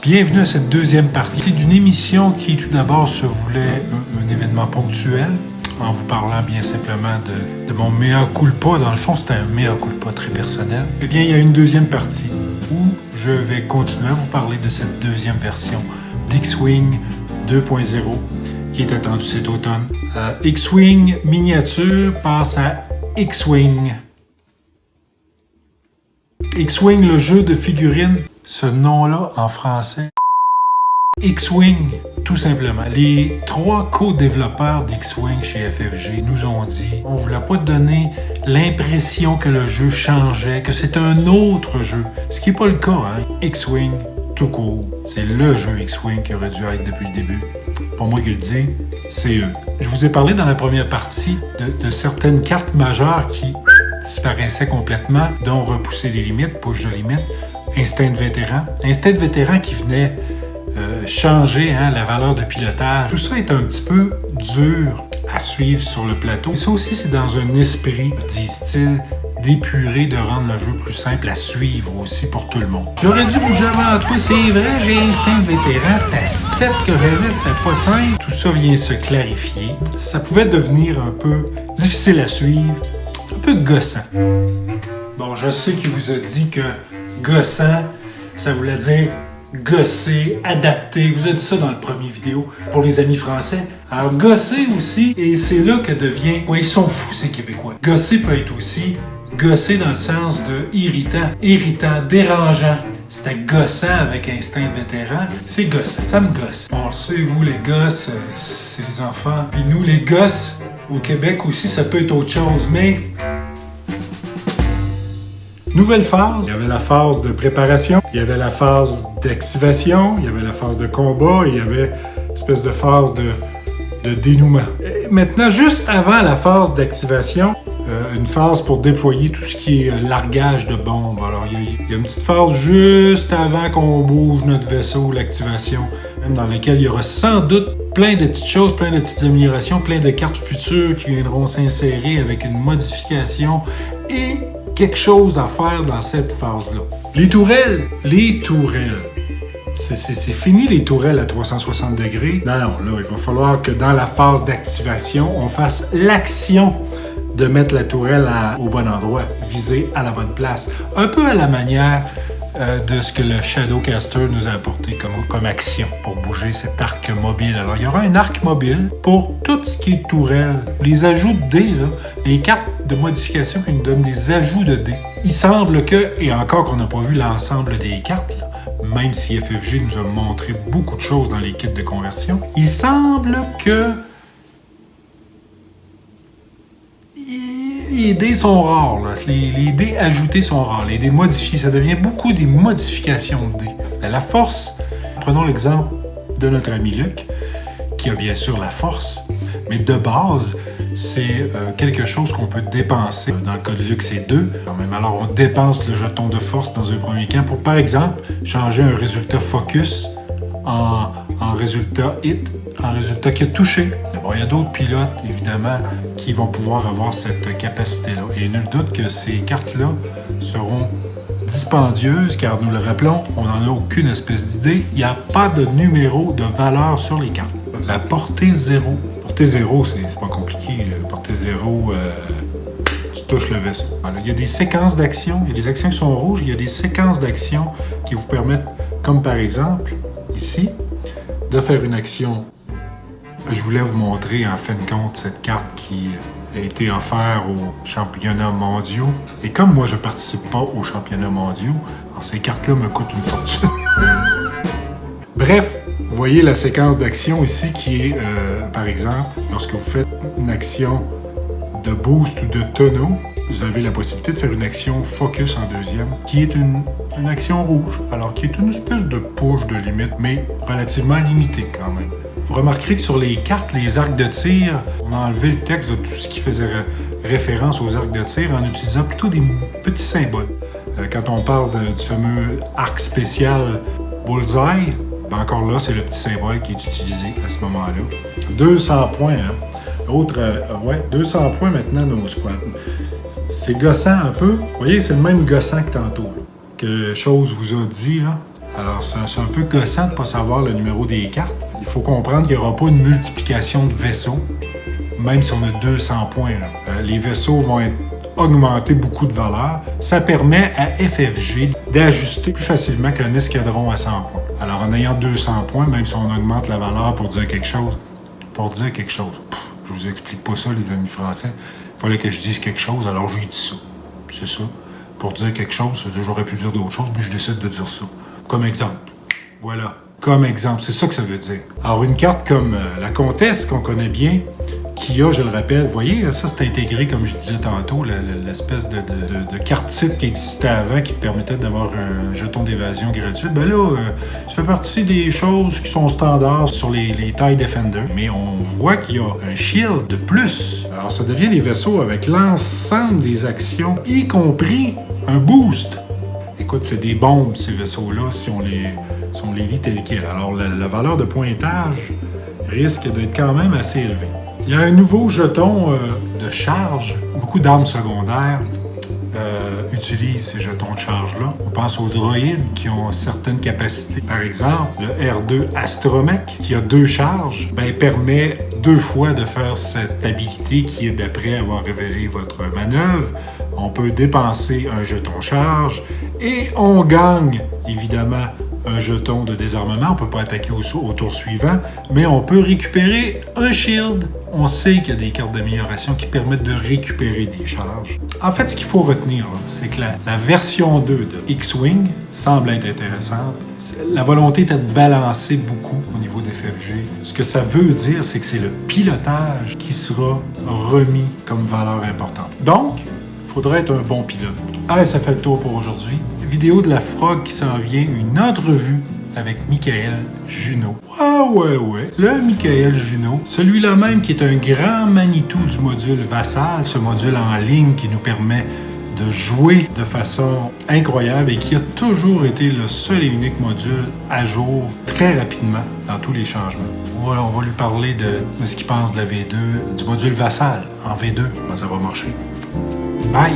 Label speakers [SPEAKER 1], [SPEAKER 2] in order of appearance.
[SPEAKER 1] Bienvenue à cette deuxième partie d'une émission qui tout d'abord se voulait un événement ponctuel, en vous parlant bien simplement de mon mea culpa. Dans le fond, c'était un mea culpa très personnel. Eh bien, il y a une deuxième partie où je vais continuer à vous parler de cette deuxième version d'X-Wing 2.0 qui est attendue cet automne. X-Wing miniature passe à X-Wing. X-Wing, le jeu de figurines, ce nom-là en français. X-Wing, tout simplement. Les 3 co-développeurs d'X-Wing chez FFG nous ont dit on ne voulait pas donner l'impression que le jeu changeait, que c'est un autre jeu. Ce qui n'est pas le cas, hein. X-Wing, tout court. C'est le jeu X-Wing qui aurait dû être depuis le début. Pas moi qui le dis, c'est eux. Je vous ai parlé dans la première partie de certaines cartes majeures qui disparaissaient complètement, dont repousser les limites, push de limite, instinct de vétéran. Instinct de vétéran qui venait changer la valeur de pilotage. Tout ça est un petit peu dur à suivre sur le plateau. Et ça aussi, c'est dans un esprit, disent-ils, d'épurer, de rendre le jeu plus simple à suivre aussi pour tout le monde. J'aurais dû bouger avant toi, c'est vrai, j'ai instinct de vétéran, c'était 7 que j'avais, c'était pas 5. Tout ça vient se clarifier. Ça pouvait devenir un peu difficile à suivre, un peu gossant. Bon, je sais qu'il vous a dit que gossant, ça voulait dire gosser, adapter. Vous avez dit ça dans le premier vidéo pour les amis français. Alors, gosser aussi, et c'est là que devient... Ouais, ils sont fous, ces Québécois. Gosser peut être aussi gosser dans le sens de irritant. Irritant, dérangeant. C'était gossant avec instinct de vétéran. C'est gossant. Ça me gosse. On le sait, vous, les gosses, c'est les enfants. Puis nous, les gosses, au Québec aussi, ça peut être autre chose, mais... Nouvelle phase, il y avait la phase de préparation, il y avait la phase d'activation, il y avait la phase de combat, et il y avait une espèce de phase de dénouement. Et maintenant, juste avant la phase d'activation, une phase pour déployer tout ce qui est largage de bombes. Alors, il y a une petite phase juste avant qu'on bouge notre vaisseau, l'activation, même dans laquelle il y aura sans doute plein de petites choses, plein de petites améliorations, plein de cartes futures qui viendront s'insérer avec une modification et quelque chose à faire dans cette phase-là. Les tourelles. C'est fini les tourelles à 360 degrés. Non, là, il va falloir que dans la phase d'activation, on fasse l'action de mettre la tourelle au bon endroit, viser à la bonne place. Un peu à la manière de ce que le Shadowcaster nous a apporté comme action pour bouger cet arc mobile. Alors, il y aura un arc mobile pour tout ce qui est tourelle. Les ajouts de dés, là, les cartes de modification qui nous donnent des ajouts de dés. Il semble que, et encore qu'on n'a pas vu l'ensemble des cartes, là, même si FFG nous a montré beaucoup de choses dans les kits de conversion, il semble que les dés sont rares. Là. Les dés ajoutés sont rares. Les dés modifiés, ça devient beaucoup des modifications de dés. La force, prenons l'exemple de notre ami Luc, qui a bien sûr la force, mais de base, c'est quelque chose qu'on peut dépenser. Dans le cas de Luc, c'est 2. Alors, on dépense le jeton de force dans un premier camp pour, par exemple, changer un résultat focus en résultat hit, en résultat qui a touché. Bon, il y a d'autres pilotes, évidemment, qui vont pouvoir avoir cette capacité-là. Et nul doute que ces cartes-là seront dispendieuses, car nous le rappelons, on n'en a aucune espèce d'idée. Il n'y a pas de numéro de valeur sur les cartes. La portée 0. Portée 0, c'est pas compliqué. La portée 0, tu touches le vaisseau. Voilà. Il y a des séquences d'actions. Il y a des actions qui sont rouges. Il y a des séquences d'actions qui vous permettent, comme par exemple, ici, de faire une action. Je voulais vous montrer, en fin de compte, cette carte qui a été offerte aux championnats mondiaux. Et comme moi, je ne participe pas aux championnats mondiaux, alors ces cartes-là me coûtent une fortune. Bref, vous voyez la séquence d'action ici qui est, par exemple, lorsque vous faites une action de boost ou de tonneau, vous avez la possibilité de faire une action focus en deuxième, qui est une action rouge, alors qui est une espèce de push de limite, mais relativement limitée quand même. Vous remarquerez que sur les cartes, les arcs de tir, on a enlevé le texte de tout ce qui faisait référence aux arcs de tir en utilisant plutôt des petits symboles. Quand on parle du fameux arc spécial Bullseye, ben encore là, c'est le petit symbole qui est utilisé à ce moment-là. 200 points, hein? 200 points maintenant, nos squads. C'est gossant un peu. Vous voyez, c'est le même gossant que tantôt. Là. Que chose vous a dit, là. Alors, c'est un peu gossant de ne pas savoir le numéro des cartes. Il faut comprendre qu'il n'y aura pas une multiplication de vaisseaux, même si on a 200 points. Là. Les vaisseaux vont être augmenter beaucoup de valeur. Ça permet à FFG d'ajuster plus facilement qu'un escadron à 100 points. Alors, en ayant 200 points, même si on augmente la valeur pour dire quelque chose, je vous explique pas ça, les amis français. Il fallait que je dise quelque chose, alors j'ai dit ça. C'est ça. Pour dire quelque chose, j'aurais pu dire d'autres choses, mais je décide de dire ça. Comme exemple. Voilà. Comme exemple. C'est ça que ça veut dire. Alors, une carte comme la Comtesse, qu'on connaît bien, qui a, je le rappelle, vous voyez, ça c'est intégré, comme je disais tantôt, l'espèce de carte titre qui existait avant, qui te permettait d'avoir un jeton d'évasion gratuit. Ben là, ça fait partie des choses qui sont standards sur les TIE Defender. Mais on voit qu'il y a un shield de plus. Alors, ça devient des vaisseaux avec l'ensemble des actions, y compris un boost. Écoute, c'est des bombes, ces vaisseaux-là, si on les lit tels quels. Alors, la valeur de pointage risque d'être quand même assez élevée. Il y a un nouveau jeton de charge. Beaucoup d'armes secondaires utilisent ces jetons de charge-là. On pense aux droïdes qui ont certaines capacités. Par exemple, le R2 Astromech, qui a 2 charges, permet 2 fois de faire cette habilité qui est d'après avoir révélé votre manœuvre. On peut dépenser un jeton charge et on gagne, évidemment, un jeton de désarmement. On ne peut pas attaquer au tour suivant, mais on peut récupérer un shield. On sait qu'il y a des cartes d'amélioration qui permettent de récupérer des charges. En fait, ce qu'il faut retenir, c'est que la version 2 de X-Wing semble être intéressante. La volonté était de balancer beaucoup au niveau des FFG. Ce que ça veut dire, c'est que c'est le pilotage qui sera remis comme valeur importante. Donc, il faudrait être un bon pilote. Allez, ça fait le tour pour aujourd'hui. Vidéo de la Frog qui s'en vient, une entrevue avec Michael Junot. Ouais, le Michael Junot, celui-là même qui est un grand Manitou du module Vassal, ce module en ligne qui nous permet de jouer de façon incroyable et qui a toujours été le seul et unique module à jour très rapidement dans tous les changements. On va lui parler de ce qu'il pense de la V2, du module Vassal en V2, comment ça va marcher. Bye!